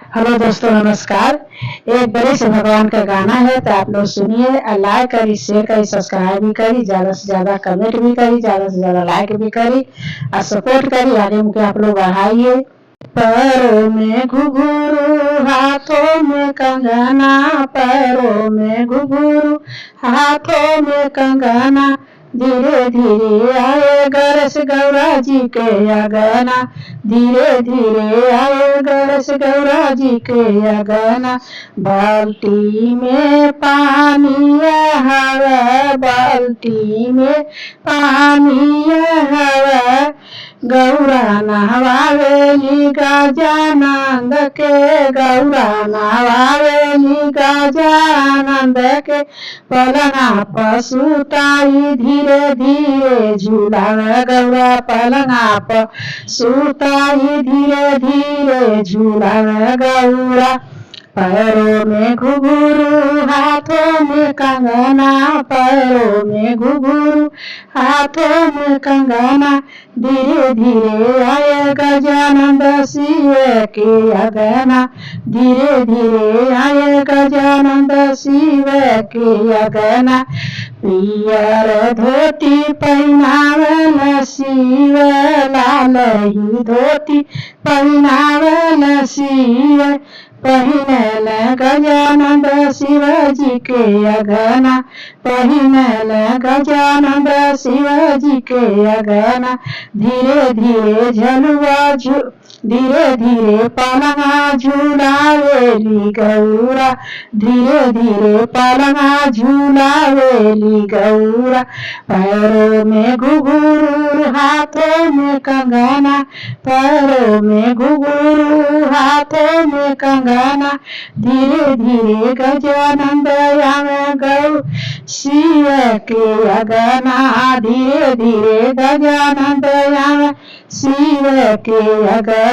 Hello दोस्तों, नमस्कार। एक बड़े से भगवान का गाना है तो आप लोग सुनिए और लाइक करी, शेयर करी, सब्सक्राइब भी करी, ज्यादा से ज्यादा कमेंट भी करी, ज्यादा से ज्यादा लाइक भी करी और सपोर्ट करी। आगे मुझे आप लोग बढ़ाइए। पैरों में घुंघरू, हाथों में कंगना, पैरों में घुंघरू, हाथों में कंगना, धीरे धीरे आए गरस गौरा जी के अगना, धीरे धीरे आए गरस गौरा जी के अगना। बाल्टी में पानी हवा, बाल्टी में पानी हवा, गौरा नहवावेली गजानंद के, गौरा नहवावेली गजानंद के। पलना पसुताई धीरे धीरे झूलावे गौरा, पलना पसुताई धीरे धीरे झूलावे गौरा। पैरों में घुंघरू, हाथों में कंगना, पैरों में घुंघरू, हाथों में कंगना, धीरे धीरे आए गजानंद शिव के अगना, धीरे धीरे आए गजानंद शिव के अगना। पियर धोती पहनावल शिव, लाल ही धोती पहनावल शिव, पहिनल गजानंद शिव जी के अगना, पहिनल गजानंद शिव जी के अगना। धीरे धीरे झलुआ धीरे धीरे पलंगा झूलावेली गौरा, धीरे धीरे पलंगा झूलावेली गौरा। पैरों में घुंघरू, हाथों में कंगना, पैरों में घुंघरू, हाथों में कंगना, धीरे धीरे गजानंद आवे गौ शिव के अगना, धीरे धीरे गजानंद आवे शिव के अगना।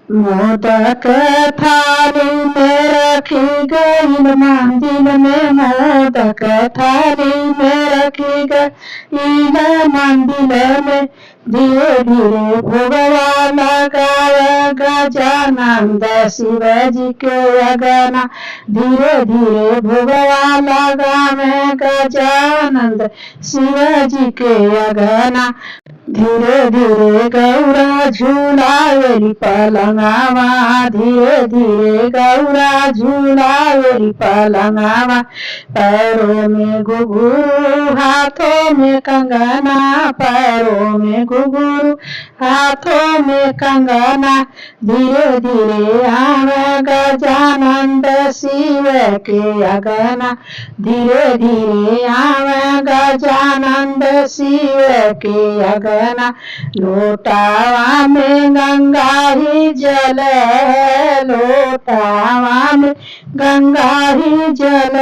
मोदक थाली में रखी गई मंदिर में, मोदक थाली में रखी गई मंदिर में, धीरे धीरे भोगवा लगावे गजानंद शिव जी के अगना, धीरे धीरे भोगवा लगावे गजानंद शिव जी के अगना। धीरे धीरे गौरा झूलावेली पलंगावा, धीरे धीरे गौरा झूलावेली पलंगावा। पैरों में घुंघरू, हाथों में कंगना, पैरों में घुंघरू, हाथों में कंगना, धीरे धीरे आवे गजानंद शिव के अगना, धीरे धीरे आवे गजानंद शिव के अगना। लोटावा में गंगा ही जल, लोटावा में गंगा ही जल,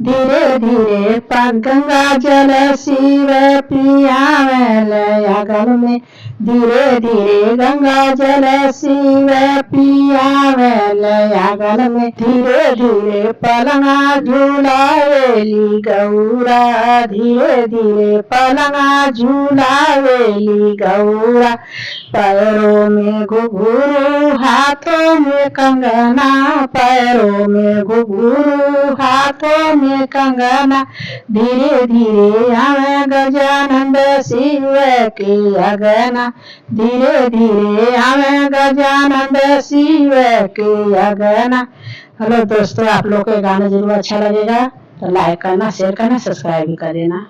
धीरे धीरे गंगा जल शिव पियावेल अगल में, धीरे धीरे गंगा जल शिव पियावेल अगल में। धीरे धीरे पलंगा झूलावेली गौरा, धीरे धीरे पलंगा झूलावेली गौरा। पैरों में घुंघरू, हाथों में कंगना, पैरों में घुंघरू, हाथों में कंगना, धीरे धीरे आवे गजानंद शिव के अगना, धीरे धीरे आवे गजानंद शिव के अगना। हेलो दोस्तों, आप लोग को गाना जरूर अच्छा लगेगा तो लाइक करना, शेयर करना, सब्सक्राइब भी कर देना।